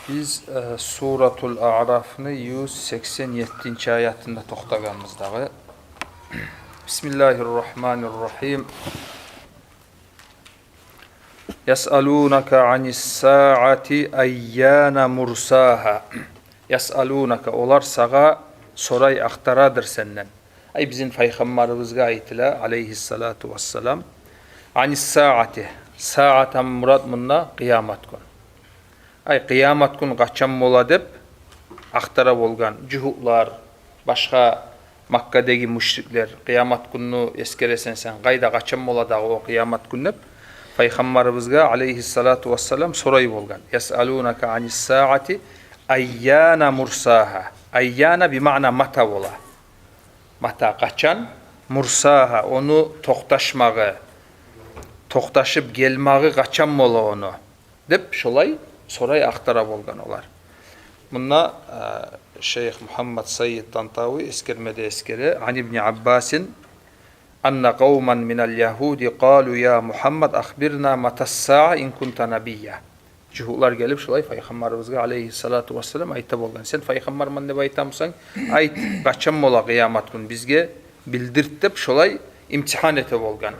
Biz Suratul A'raf'ını 187. ayetinde toxtağımızdağı. Bismillahirrahmanirrahim. Yes'alûnaka anis-sa'ati ayyâne mursaha. Yes'alûnaka, onlar sağa soray axtaradır senden. Ay bizim Peygamberimize ayetiyle aleyhissalatu vesselam. Anis-sa'ati. Sa'atan murad munna kıyamet gün. Ay kıyamet gün qaçan bola dep axtara bolgan juhutlar, başka Makka'daki müşrikler kıyamet gününü eskeresen sen qayda qaçan bola dağı o kıyamet günü Peygamberimizge aleyhissalatu vesselam soray bolgan. Yes'alûnaka anis-sa'ati ayyâne mursaha. Ayyâne bi ma'na mata bola. Mata qaçan, mursaha onu toxtaşmağı, toxtaşıp gelmağı qaçan bola onu dep şolay soray axtara bolgan olar. Bunna Şeyh Muhammed Sayyid Tantawi eskermede eskere an İbn Abbasin anna qawman minel yahudi qalu ya Muhammed akhbirna matas-sa'a in kunta nabiyya. Juhutlar gelip şolay Peygamberimizge aleyhissalatu vesselam ayta bolgan. Sen Peygamberman dep aytamsan ayt qaçan bola kıyamet gün bizge bildirt dep şolay imtihan ete bolgan.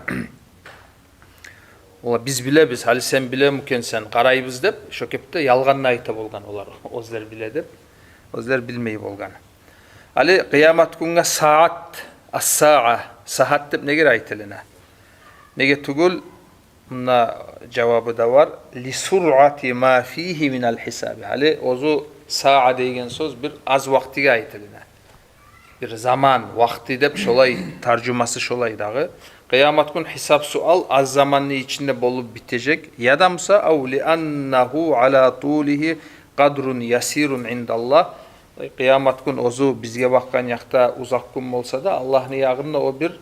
Ola biz bile biz hali sen bile muken sen qaraybiz dep şokepte yalganını ayta bolgan olar. Ozlar bile dep ozlar bilmeyi bolgan. Ali kıyamet günge saat as-sa'a saat dep neger aytılına. Nege tugul buna cevabı da var. Li sur'ati ma fihi min al-hisab. Ali ozu sa'a degen söz bir az vaktige aytılına. Bir zaman, vakti dep şolay tarjuması şolay dağı. Kıyamet gün hesap sual az zamanlı içinde bolup bitecek. Yadamsa av li annahu ala tulihi qadrun yasirun indallah. Kıyamet gün ozu bizge bakkan yakta uzak gün olsa da Allah'ın yağında o bir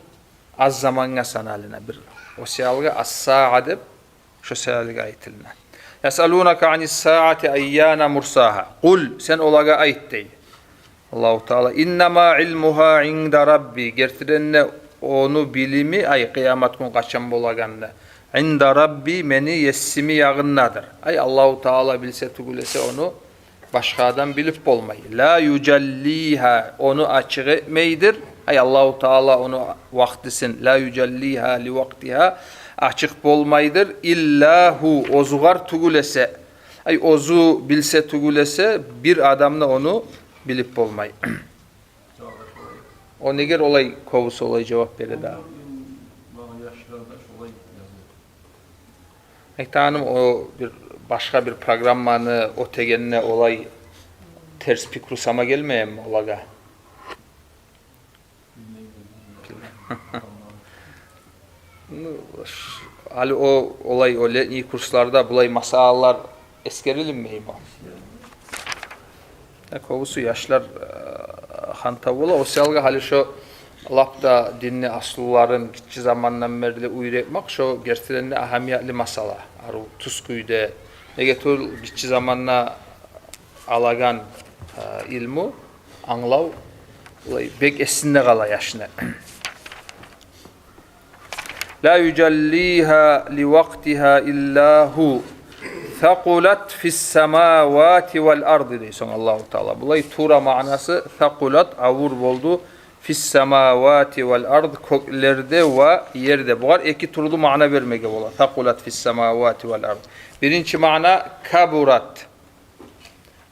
az zamanga sanalına bir o seyalga as-sa'a dep şu seyalga aytılına. Yes'alûnaka anis-sa'ati ayyâne mursaha. Kul sen olaga ayt dey. Allahu Teala innema ilmuha inda rabbi. Gertirenne onu bilimi ay kıyamet gün qaçan bolaganda. İnda rabbi meni yessimi yağınnadır. Ay Allahu Teala bilse tugulese onu başka adam bilip bolmayı. La yucelliha onu açık etmeydir. Ay Allahu Teala onu vaktisin la yucelliha li vaktiha açık bolmaydır. İllahu ozugar tugulese. Ay ozu bilse tugulese bir adamla onu bilip bolmayı. O neger olay kovusu olay cevap verir daha. Ektanım o bir başka bir programmanı o tegenine olay ters pikrusama gelmeye mi olaga? Ali o olay o letni kurslarda bulay masallar eskerilinmeyim o. Kovusu yaşlar hantavola o selga hali şu lapta dinni asluların gitçi zamandan beri uyretmek şu gerçekten ahamiyetli masala. Aru tuskuyde nege tur gitçi zamanla alagan ilmu anlav bek esinde kala yaşına. La yucelliha li vaktiha illahu Thaqulat fis-semavati vel-ardı deyson Allahu Teala. Bulay tura manası thaqulat avur boldu fis-semavati vel-ard köklerde ve yerde. Bular iki turlu mana vermege bola. Thaqulat fis-semavati vel-ard. Birinci mana kaburat.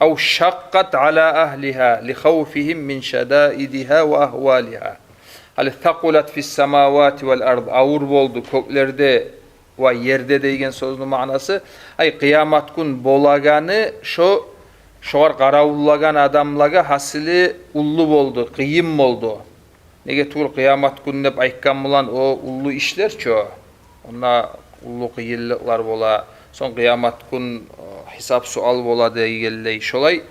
Ev şaqqat ala ahliha li khawfihim min şadaidiha ve ahwaliha. Hal thaqulat fis-semavati vel-ard avur boldu köklerde ve yerde degen sözün manası ay kıyamet gün bolaganı şoğar qarawullagan adamlaga hasili ullu boldu, kıyım boldu. Nege tuğul kıyamet gün dep aytkan bulan o ullu işler ço. Ona ullu kıyıllıklar bola. Son kıyamet gün hesap sual bola degelley. Şolay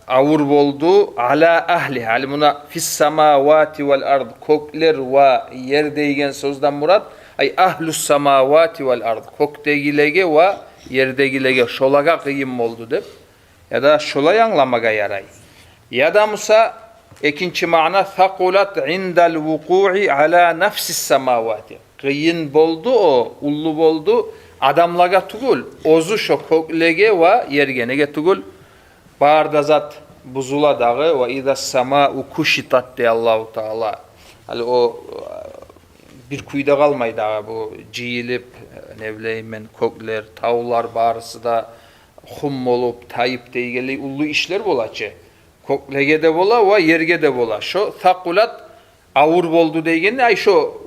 avur boldu ala ahli. Hali buna fis semavati vel ard kökler ve yer degen sözden murad ay ahlus semavati vel ard köktegilege ve yerdegilege şolaga kıyım oldu dep ya da şolay anlamaga yaray ya da musa ikinci mana thaqulat indal vuku'i ala nafsis semavati kıyın boldu o ullu boldu adamlaga tugul, ozu şo köklege ve yergenege tugul. Barda zat buzula dağı ve iza sama'u kuşitat de Allahu Teala. Hali o bir kuyda kalmaydı ağa bu ciyilip ne bileyim ben kökler, tavlar barısı da hum olup tayip deygeli ullu işler bolaçı. Köklege de bola ve yerge de bola. Şo takulat avur boldu deygeni ay şo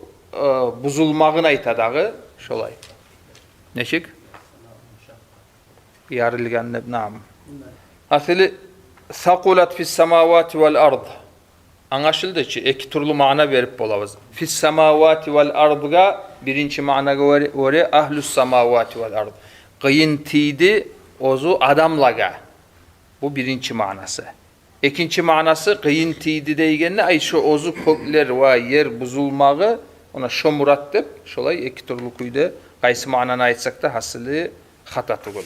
buzulmağın aytadağı şolay. Neşik? Yarılgan nam. Asili sakulat fis semavati vel ard. Anlaşıldı ki iki türlü mana verip bolabız. Fis semavati vel ardga birinci mana göre ahlus semavati vel ard. Qıyıntıydı ozu adamlaga. Bu birinci manası. İkinci manası qıyıntıydı deygeni ay şu ozu kökler ve yer buzulmağı ona şo murat dep şolay iki türlü kuydu. Qaysı manana aytsak da hasılı hata tugul.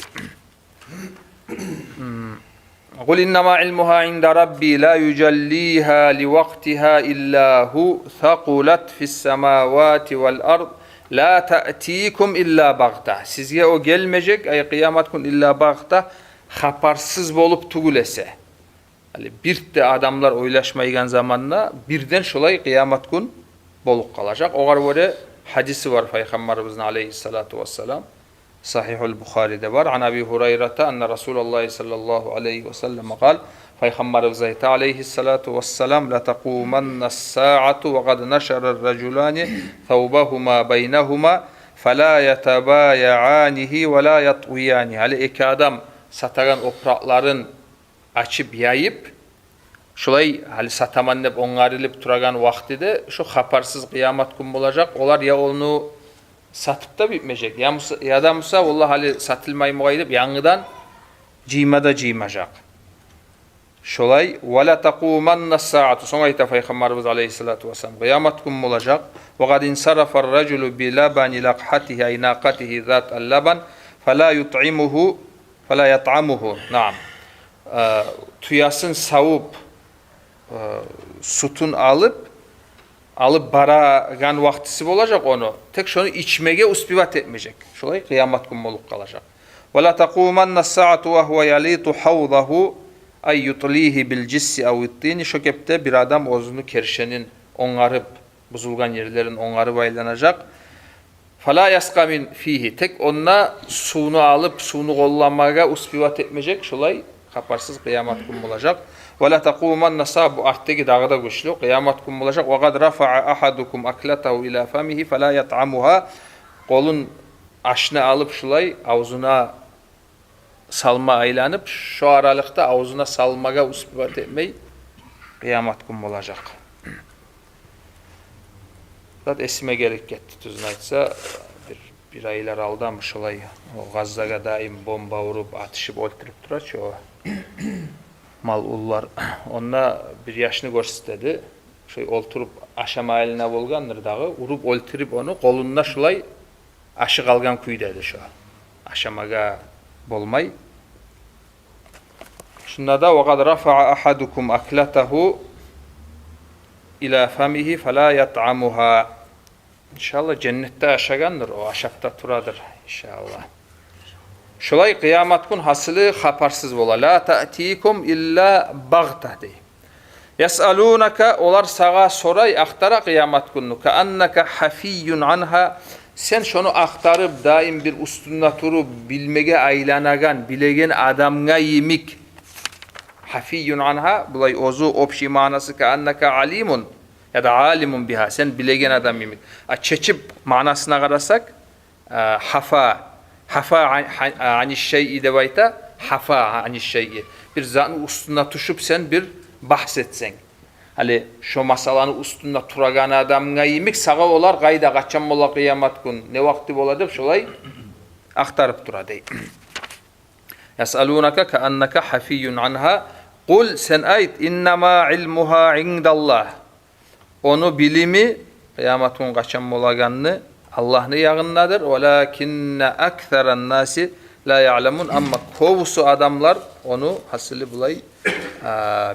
قُلْ إِنَّمَا عِلْمُهَا عِنْدَ رَبِّي لَا يُجَلِّيهَا لِوَقْتِهَا إِلَّا هُ ثَقُلَتْ فِي السَّمَاوَاتِ وَالْأَرْضِ لَا تَأْتِيكُمْ إِلَّا بَغْتَةً. Sizge o gelmeyecek ay kıyamet gün illa bagta haparsız bolup tugulese. Yani bir de adamlar oylaşmaygan zamanla birden şolay kıyamet gün bolup kalacak. Oğar böyle hadisi var Peygamberimizin aleyhissalatu vesselam. Sahihul Bukhari'de var. An Abi Hureyre'te enne Resulullah sallallahu aleyhi ve sellem kal. Peygamberimiz aleyhissalatu vesselam la taqumanna as-sa'atu ve kad neşerer raculani thawbahuma beynehuma fela yetabaya'anihi ve la yatwiyani. Hali iki adam satagan oprakların açıp yayıp şolay hali sataman dep oňarılıp turagan wagtide şu haparsız kıyamet gün bolacak. Olar ya onu satıp da bitmeyecek. Ya da Musa vallahi hali satılmayı muayidip yanıdan ciymada ciymacak. Şolay وَلَا تَقُومَنَّ السَّاعَةُ Sonra ayta Peygamberimiz aleyhissalatu vesselam kıyamet gün olacak. وَقَدْ اِنْصَرَفَ الرَّجُلُ بِلَبَنِ لَقْحَتِهِ اَيْنَاقَتِهِ ذَاتَ اللَّبَنِ فَلَا يُطْعِمُهُ فَلَا يَطْعَمُهُ Naam. Tuyasın savup sütün alıp baragan vaktisi olacak onu. Tek şunu içmege uspivat etmeyecek. Şolay kıyamet günü olup kalacak. وَلَا تَقُومَنَّ السَّاعَةُ وَهُوَ يَلِيتُ حَوْضَهُ ay yutlihi bil cissi aw ittini şökepte bir adam ozunu kerşenin onarıp buzulgan yerlerin onarıp aylanacak. Fala yaskamin fihi tek onna sunu alıp sunu kollanmaga uspivat etmeyecek. Şolay kaparsız kıyamet günü olacak. Ve la taqumanna sabu arttaki dağda güçlü kıyamet günü olacak. Ve kad rafa'a ahadukum aklatahu ila famihi fala yat'amuha kolun aşını alıp şolay ağzına salma aylanıp şu aralıkta ağzına salmaga uspivat etmeyi kıyamet günü olacak. Zat esime gerek getti tüzün aytsa bir aylar aldamış olay. O Gazzaga daim bomba vurup atışıp öldürüp durar ki o mal ullar. Onunla bir yaşını gösterdi. Olturup aşama eline bolgandır dağı. Urup öldürüp onu kolunda şulay aşı kalgan kuy dedi şu. Aşamaga bolmay. Şunda da وَقَدْ رَفَعَ أَحَدُكُمْ أَكْلَتَهُ ila famihi fala yat'amuha. İnşallah cennette aşagandır o aşapta turadır inşallah. Şolay kıyamet gün hasılı haparsız bola. La ta'tikum illa bagta dey. Yes'alunaka olar sağa soray aktara kıyamet günü. Ka annaka hafiyyun anha. Sen şunu aktarıp daim bir üstünde turup bilmege aylanagan bilegen adamga yimik. Hafiyyun anha bulay ozu opşi manası ka annaka alimun ya da alimun biha sen bilegen adam yimik. Çeçip manasına karasak hafa ani şey'i de bayta hafa ani şey'i bir zatın üstünde tuşup sen bir bahsetsen. Hali şu masalanı üstünde turagan adamga yimik sağa olar gayda kaçan bola kıyamet gün ne vakti boladık şolay aktarıp duraday. Yes'alunaka ka annaka hafiyyun anha. Kul sen ayt innama ilmuha indallah. Onu bilimi kıyametun kaçan bolaganını Allah'ın yağındadır. Velakinne aktheren nasi la ya'lemun amma kovusu adamlar onu hasılı bulay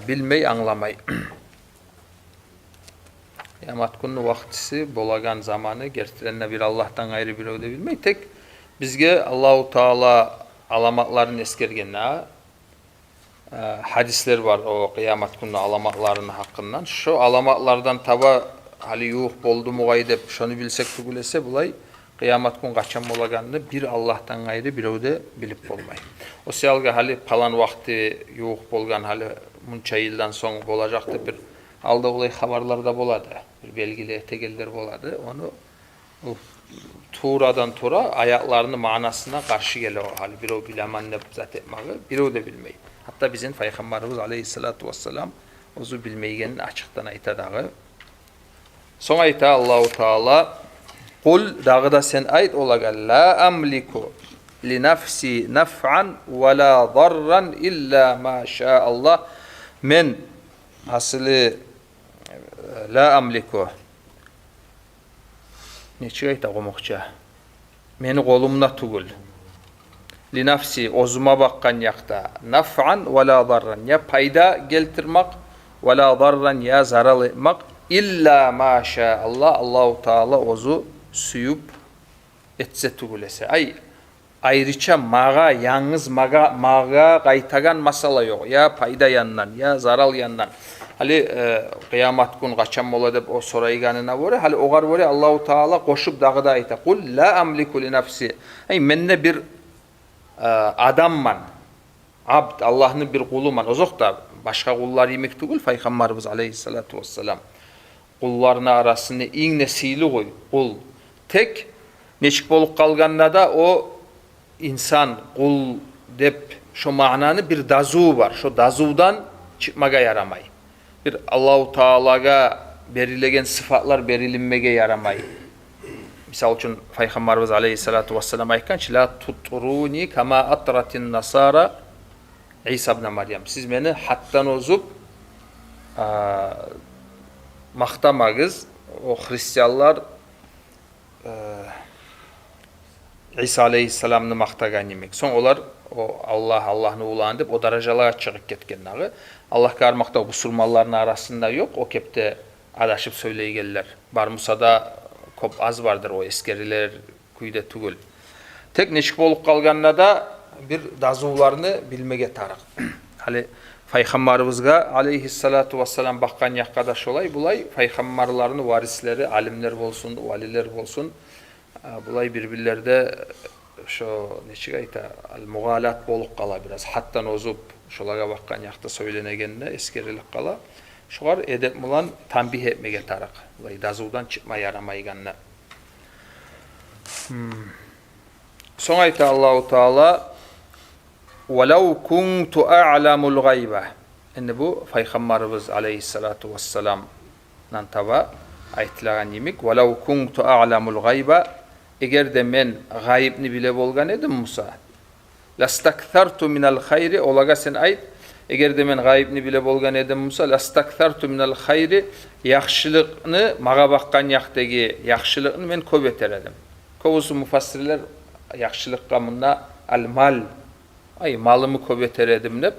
bilmeyi anlamay. Kıyamet günü vaktisi bolagan zamanı gerçekten bir Allah'tan gayrı bir öyle bilmeyi tek bizge Allahu Taala alamatlarını eskergenne hadisler var o kıyamet günü alamatlarının hakkından. Şu alamatlardan taba hali yuh boldu muğay dep şonu bilsek tugulese bulay kıyamet gün kaçan bolaganını bir Allah'tan gayrı birode bilip bolmay. O siyalga hali palan vakti yuh bolgan hali munça yıldan soň bolacaktı bir alda olay habarlarda boladı. Bir belgili etegeller boladı. Onu Tuğradan tura ayaklarını manasına karşı geliyor o hali. Bir o bilemen ne zat etmeyi, bir o da bilmeyi. Hatta bizim Peygamberimiz Aleyhissalatu vesselam ozu bilmeyigenin açıktan aytadağı. Son ayta Allahu Teala Kul dağı da sen ayt olaga la amliku li nafsi naf'an ve la darran illa ma Allah. Men aslı la amliku neçe ayta qomoqça. Meni kolumda tugul. Li nafsi ozuma bakkan yakta naf'an ve la darran ya payda geltirmek ve la darran ya zarar etmek illa ma Allah Allahu Teala ozu suyup etse tugulese. Ay ayrıca mağa yalnız mağa kaytagan masala yok. Ya payda yandan ya zarar yandan. Hali kıyamet gün kaçan bola dep o sorayganına vore hali ogar vore Allahu Teala koşup dağıda ayta. Kul la amliku li nafsi. Ay menne bir adamman. Abd Allah'ın bir kuluman. Ozok da başka kullar yemek tugul Peygamberimiz Aleyhissalatu vesselam. Kulların arasında en nesili koy. Kul. Tek neçik bolup kalganda da o insan kul dep şu mananı bir dazu var. Şu dazudan çıkmaga yaramay. Bir Allahu Teala'ga berilegen sıfatlar berilinmege yaramay. Misal için Peygamberimiz Aleyhissalatu vesselam aytkan la tutruni kama atratin nasara İsa ibn Meryem. Siz meni hattan ozup maqtamagız. O Hristiyanlar İsa Aleyhisselam'ını maqtagan yemek. Son olar o Allah'ını ulan dep o darajalara çıkıp ketkenleri. Allah karmakta musulmanların arasında yok. O kepte adaşıp söyleygeller. Bar Musa'da kop az vardır o eskeriler kuyda tugul. Tek neşik bolup kalganına da bir dazularını bilmege tarık. Hali Peygamberimizga Aleyhissalatu vesselam bakkan yakkadaş olay bulay Peygamberlerin varisleri alimler bolsun, valiler bolsun. Bulay birbirlerde şu neçik ayta al-mugalat bolup kala biraz. Hattan ozup şolaga bakkan yakta söylenegenne eskerilik kala. Şuar edep mulan tanbih etmege tarak. Bulay dazudan çıkma yaramayganna. Son ayta Allahu Teala وَلَوْ كُنْتُ أَعْلَمُ الْغَيْبَ. Yani bu Peygamberimiz Aleyhissalatu vesselam'dan tava aytilagan yemek. وَلَوْ كُنْتُ أَعْلَمُ الْغَيْبَ. Eğer de men gayibni bile bolgan edim Musa. لَاسْتَكْثَرْتُ مِنَ الْخَيْرِ. Olaga sen ayt. Eğer de men gayibni bile bolgan edim Musa. لَاسْتَكْثَرْتُ مِنَ الْخَيْرِ. Yaxşılıkını, mağa bakkan yaktagi yaxşılıkını men köp eteredim. Kovusu mufassirler yaxşılık gamında al-mal. Ay malımı köp eteredim dep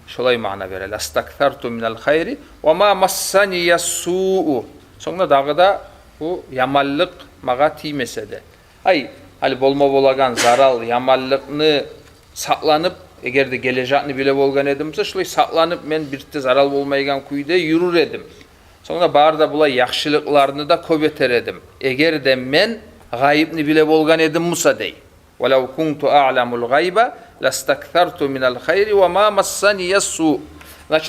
şolay mana verer. Astaktartu minel hayri ve ma massaniya su'u. Sonra dağıda bu yamallık mağa tiymese de. Ay hali bolma bolagan zaral yamallıkını saklanıp eğer de geleceğini bile bolgan edimse şolay saklanıp men birte zaral bolmaygan kuyda yürür edim. Sonra barda bulay yaxşılıklarını da köp eteredim. Eğer de men gayibni bile bolgan edim Musa dey. وَلَوْ كُنْتُ أَعْلَمُ الْغَيْبَ لَاسْتَكْثَرْتُ مِنَ الْخَيْرِ وَمَا مَسَّنِيَ السُّوءُ.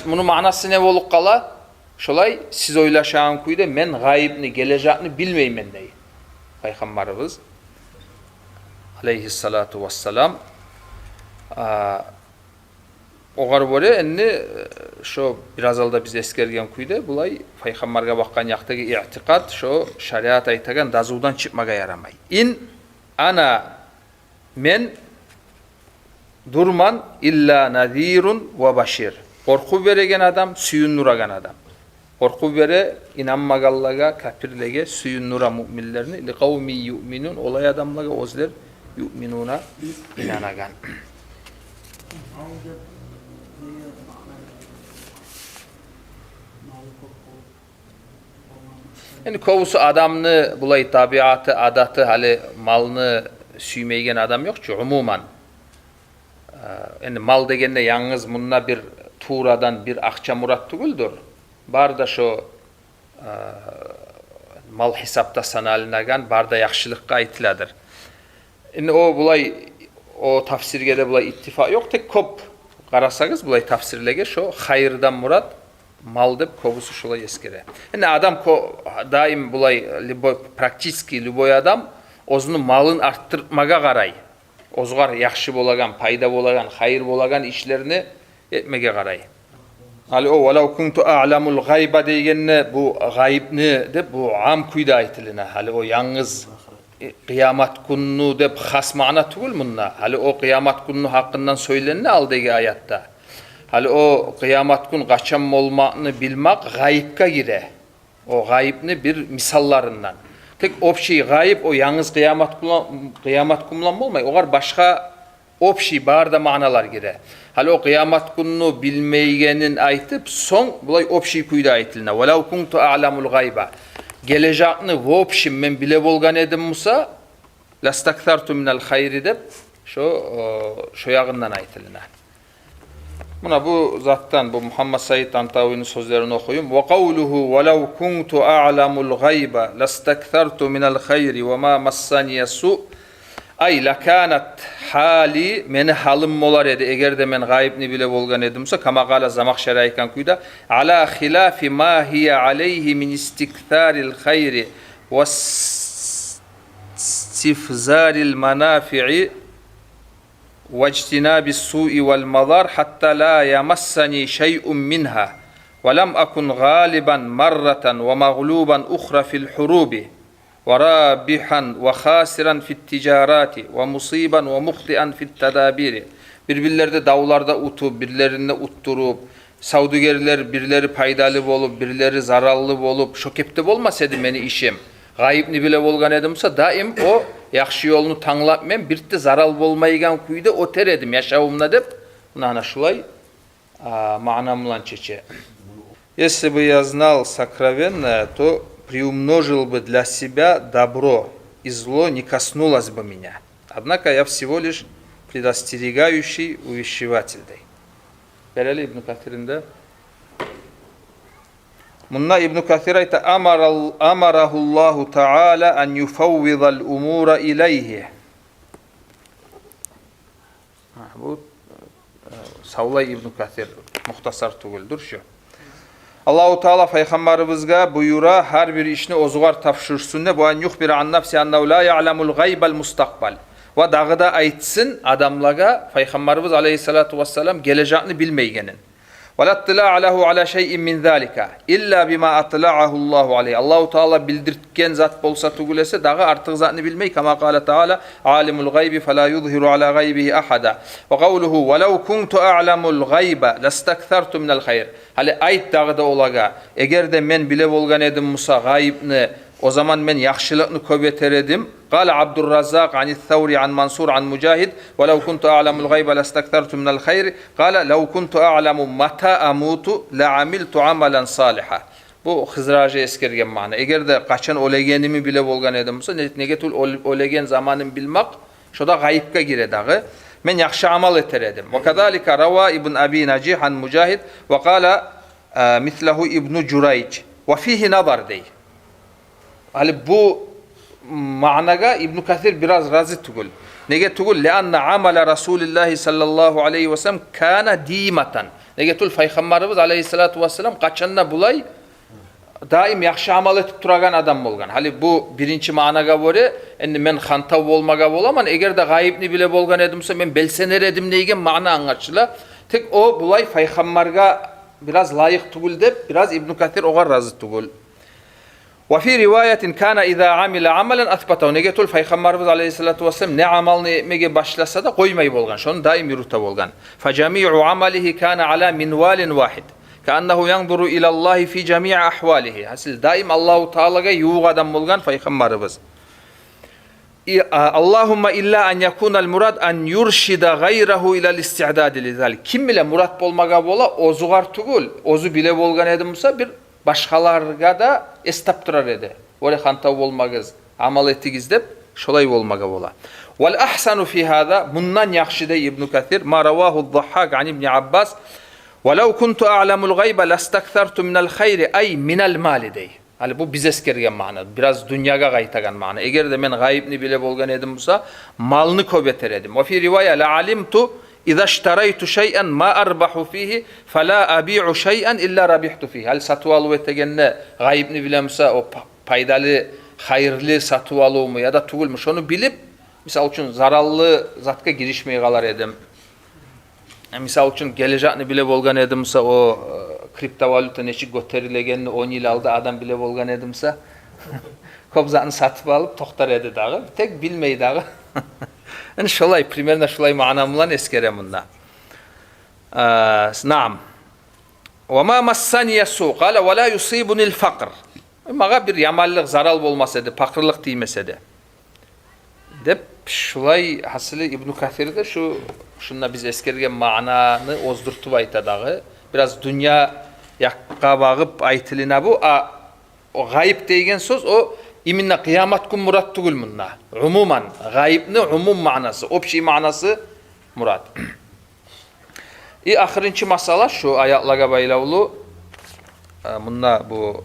Bunun manası ne olup kala? Şolay siz oylaşan kuyda men gayibni, geleceğini bilmeymen dey. Peygamberimiz Aleyhissalatu vesselam oğar böyle enni şu biraz alda biz eskergen kuyda bulay Peygamberge bakkan yaktaki i'tiqad şu şariat aytagan dazudan çıkmaga yaramay. İn ana men durman illa nazirun ve başir. Korku veregen adam, suyunnuragan adam. Korku vere inanmagallaga, kafirlege, suyunnura müminlerini li kavmi yu'minun olay adamlaga ozler yu'minuna inanagan. Yani kovusu adamını bulay tabiatı, adatı hali malını süymeygen adam yok ki umuman. Endi mal degende yalnız munna bir tuğradan bir akça murat tuguldur. Barda şu mal hesapta sanalinagan barda yaxşılıkka aytiladır. Endi o bulay o tafsirge de bulay ittifak yok, tek kop qarasanız bulay tafsirlege şu hayırdan murat mal dep kobusu şulay eskere. Endi adam daim bulay praktiski luboy adam ozunu malın arttırmaga qaray. Ozgar yaxşı bolagan, payda bolagan, hayır bolagan işlerini etmege qaray. Ali o walaw kuntu a'lamul gayba degenne bu gaybni dep bu am kuyda aytılına. Ali o yalnız kıyamet gününü dep has mana tugul munna. Ali o kıyamet günü hakkından söylenene aldegi ayatta. Ali o kıyamet gün kaçan olmağını bilmek gayipka gire. O gayipni bir misallarından. Tek opşi gayip o yalnız kıyamet kumlanma olmay. Ogar başka opşi barda manalar gire. Hali o kıyamet gününü bilmeygenin aytıp son bulay opşi kuyda aytılına. Walaw kuntu a'lamul gayba. Geleceğini opşi men bile bolgan edim Musa lastaktartu minel hayri dep şu yağından aytılına. Buna bu zattan, bu Muhammed Said Antavi'nin sözlerini okuyayım. وَقَوْلُهُ وَلَوْ كُنْتُ أَعْلَمُ الْغَيْبَ لَاسْتَكْثَرْتُ مِنَ الْخَيْرِ وَمَا مَسَّنِيَ سُوء Ay lakanat hali meni halim olar edi eğer de men gaybni bile bolgan edimse kama qala Zamakşari aykan kuyda ala hilafi ma hiye aleyhi min istiktaril hayri ve istifzaril manafi'i واجتناب السوء والمضار حتى لا يمسني شيء منها ولم أكن غالبا مرة ومغلوبا أخرى في الحروب ورابحا وخاسرا في التجارات ومصيبا ومخطئا في التدابير birbirlerde dağlarda utup, birilerine utturup, savdugerler birileri paydalı olup, birileri zararlı olup, şokepte olmasaydı meni işim. Gayipni bile bolgan edimse daim o yaxşı yolunu tanlap men birte zaral bolmaygan kuyda oter edim yaşavımda dep. Buna şulay manamlan çeçe. Если бы я знал сокровенное, то приумножил бы для себя добро, и зло не коснулось бы меня. Однако я всего лишь предостерегающий увещеватель. Bereli İbn Kathir'inde Munna İbn Kathir ayta amarahullahu Teala en yufawwidal umura ileyhi. Bu Savlay İbn Kathir muhtasar tuguldur şu. Allahu Teala peygamberimizge buyura her bir işini ozugar tapşırsın ne bu en yuhbir an nafsi ennehu la ya'lemul gaybal mustakbal. Ve dağıda aytsın adamlaga peygamberimiz aleyhissalatu vesselam geleceğini bilmeygenin. وَلَا اطِّلَاعَ لَهُ عَلَى شَيْءٍ مِّنْ ذَٰلِكَ اِلَّا بِمَا اَطْلَعَهُ اللّٰهُ عَلَيْهِ Allahu Teala bildirtken zat bolsa tugulese dağı artık zatını bilmeyi kama kâle Teala alimul gaybi felâ yuzhiru ala gaybihi ahada ve kavluhu وَلَوْ كُنْتُ أَعْلَمُ الْغَيْبَ لَاسْتَكْثَرْتُ مِنَ الْخَيْرِ Hali ayt dağıda olaga eğer de men bile bolgan edim Musa gayibni o zaman men yaxşılıkını köbeter edim. Qala Abdurrazzaq anit-Thawri an Mansur an Mujahid ve law kuntu a'lamul gayba lastaktartu minel hayr. Qala law kuntu a'lamu mata amutu la amiltu amalan salihan. Bu Hızracı eskergen mana. Eğer de kaçan olegenimi bile bolgan edimse negetul olegen zamanın bilmek şoda gayipka gire dağı. Men yaxşı amal eter edim. Ve kadalika rava İbn Abi Nacih an Mujahid ve qala mislahu İbn Jurayj. Ve fihi nazar dey. Ali bu managa İbn Kathir biraz razı tugul. Nege tugul leanna amala Rasulullah sallallahu aleyhi ve sellem kana dimatan. Nege tul Peygamberimiz aleyhissalatu vesselam kaçanna bulay daim yaxşı amal etip turagan adam bolgan. Hali bu birinci managa göre endi men xantav bolmaga bolaman eğer de gayibni bile bolgan edimse men belsener edim neygen mana angaçla. Tek o bulay Peygamberga biraz layık tugul dep biraz İbn Kathir oğa razı tugul. وفي رواية كان إذا عمل عملا أثبته نجتول Peygamberimiz aleyhissalatu vesselam ne amalını etmeye başlasa da koymayı bolgan. Şonu daim yürüte bolgan. فَجَمِيعُ عَمَلِهِ كَانَ عَلَى مِنْوَالٍ وَاحِدٍ كَأَنَّهُ يَنْظُرُ إِلَى اللّٰهِ فِي جَمِيعِ أَحْوَالِهِ Hasil daim Allahu Teala'ga yuğ adam bolgan Peygamberimiz. Allahumma illa en yakuna'l murad en yurşida gayrahu ila'l isti'dad lizalik. Kim bile murat bolmaga bola ozugar tugul. Ozu bile bolgan edimse bir başkalarga da estaptırar edi. Öyle hantav olmagız, amal etigiz dep şolay olmaga bola. Vel ahsanu fi hada, bundan yaxşı dey İbn Kathir, ma ravahu'd-Dahhak an İbn Abbas, "Velau kuntu a'lamul gayba lastakthartu minel hayri ay minel mali" dey. Hali bu biz eskergen ma'na, biraz dünyaga qaytagan ma'na. Eger de men gayibni bile bolgan edim bolsa, malını köbeter edim. Ve fi rivaya la alimtu iza ishtaraytu shay'an ma arbahu fihi fala abi'u shay'an illa rabihtu fihi. Hali satı alıp etegenne gayibni bilemsa o paydalı, hayırlı satı alımı ya da tugulmuş onu bilip misal üçün zararlı zatka girişmeye kalar edim. Misal üçün geleceğini bile bolgan edimse o kriptovaluta neçik göterilegenini 10 yıl aldı adam bile bolgan edimse kobzatını satıp alıp tohtar edi dağı. Tek bilmeyi dağı. Yani şolay, primerine şolay manamılan eskere bunda. Naam. وَمَا مَسَّنِيَ سُوْ قَالَ وَلَا يُصِيبُنِ الْفَقْرِ. Mağa bir yamallık, zaral bolmasaydı, pakırlık değmeseydi. Dep şolay hasılı İbn Kathir'de şunla biz eskergen mananı ozdurtup aytadağı. Biraz dünya yakka bağıp aytılına bu. O gayip deygen söz o iminna kıyamet gün murat tugul munna. Umuman. Gayipni umum manası. Opşi manası murat. Ahırıncı masala şu ayatlaga baylavlu. Munna bu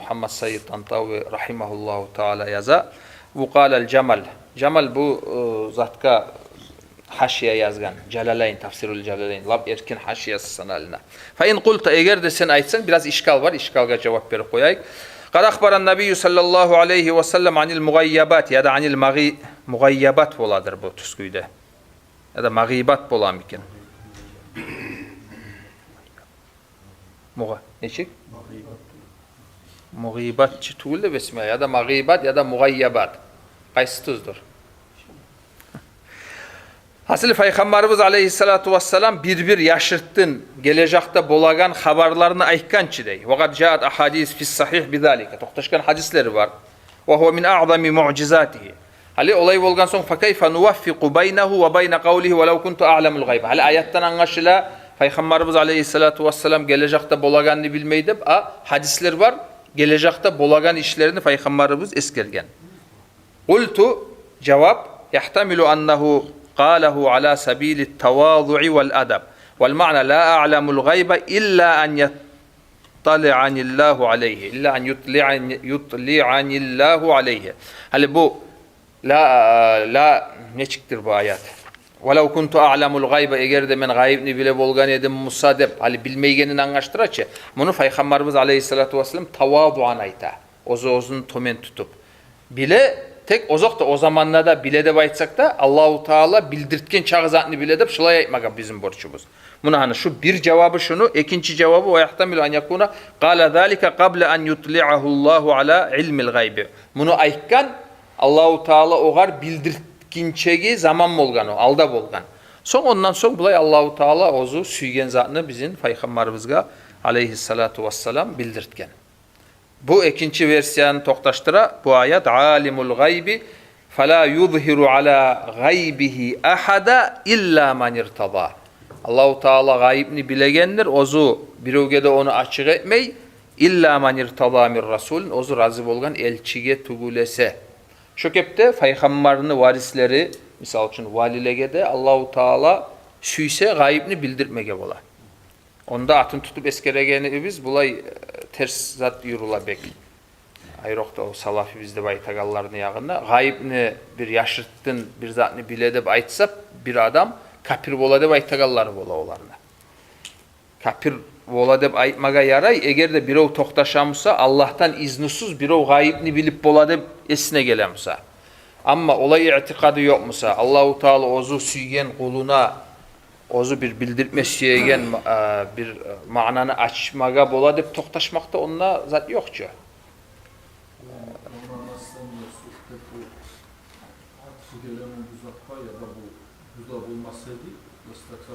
Muhammed Sayyid Tantavi rahimahullahu teala yaza. Bu kâlel cemal. Cemal bu zatka haşiye yazgan. Celaleyn, tafsirul Celaleyn. Lab erkin haşiyesi sanalına. Fa in kulta eğer de sen aytsan biraz işgal var. İşgalga cevap verip koyayık. Kad akbaran Nebiyyü sallallahu aleyhi ve sellem anil mugayyabat ya da anil mugayyabat boladır bu tüsküyde. Ya da magibat bolam iken. Neçik? Mugibatçı tuğulde besmeye ya da magibat ya da mugayyabat. Qaysı tuzdur? Hasıl Peygamberimiz aleyhissalatu vesselam bir yaşırttın, gelecekte bolagan haberlerini aytkançı dey. Vakat caat ahadis fis sahih bizalika. Toxtaşkan hadisleri var. Ve huve min a'zami mu'cizatihi. Hali olay bolgan son fakayfa nuvaffiqu beynehu ve beyne kavlihi ve lev kuntu a'lamul gayba. Hali ayattan anlaşıla Peygamberimiz aleyhissalatu vesselam gelecekte bolaganını bilmeydi. Hadisler var. Gelecekte bolagan işlerini Peygamberimiz eskergen. Qultu cevap yahtamilu annahu قاله على سبيل التواضع والأدب والمعنى لا أعلم الغيب إلا أن يطلعني الله عليه إلا أن يطلعني الله عليه. Hali bu la ne çıktır bu ayet? وَلَوْ كُنْتُ أَعْلَمُ الْغَيْبَ eğer de men gayibni bile bolgan edim Musa dep hali bilmeygenini anlaştıraçı. Bunu Peygamberimiz aleyhissalatu vesselam tavaduan ayta. Ozunu tomen tutup. Bile tek ozok da o zamanlarda bile de baytsak da Allahu Teala bildirtken çağızatını bile de şılay aytmaga bizim borçumuz. Buna hani şu bir cevabı şunu, ikinci cevabı ve yahtamilu an yakuna qala zalika qabla an yutli'ahu Allahu ala ilmil gaybi. Bunu aytkan Allahu Teala ogar bildirtkinçegi zaman bolgan o, alda bolgan. Ondan son bulay Allahu Teala ozu süygen zatını bizim Peygamberimizge aleyhissalatu vesselam bildirtken. Bu ikinci versiyanı toxtaştıra bu ayet alimul gaybi fela yuzhiru ala gaybihi ahada illa man irtada. Allahu Teala gaybni bilegendir. Ozu biröge de onu açık etmey illa man irtada mir rasul. Ozu razı bolgan elçige tugulese. Şökepte peygamberini varisleri misal için valilege de Allahu Teala süyse gaybni bildirmege bola. Onda atın tutup eskeregeni biz bulay ters zat yurula bek. Ayrıqda o salafi bizde baytagallarını yağında. Gayibni bir yaşırttın, bir zatını bile de aytsa bir adam kapir bola deb aytagalları bola olarına. Kapir bola deb aytmaga yaray, eğer de birov toxtaşamsa Allah'tan iznusuz birov gayibni bilip bola deb esine gelemsa. Ama olay i'tikadı yokmusa, Allahu Teala ozu süygen kuluna ozu bir bildirtme süygen bir mananı açmaga bola deb toxtaşmakta onunla zat yokçu.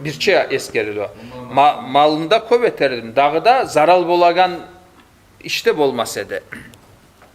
Birçe eskerili o. Malında köp eterdim. Dağda zaral bolagan işte bolmasaydı.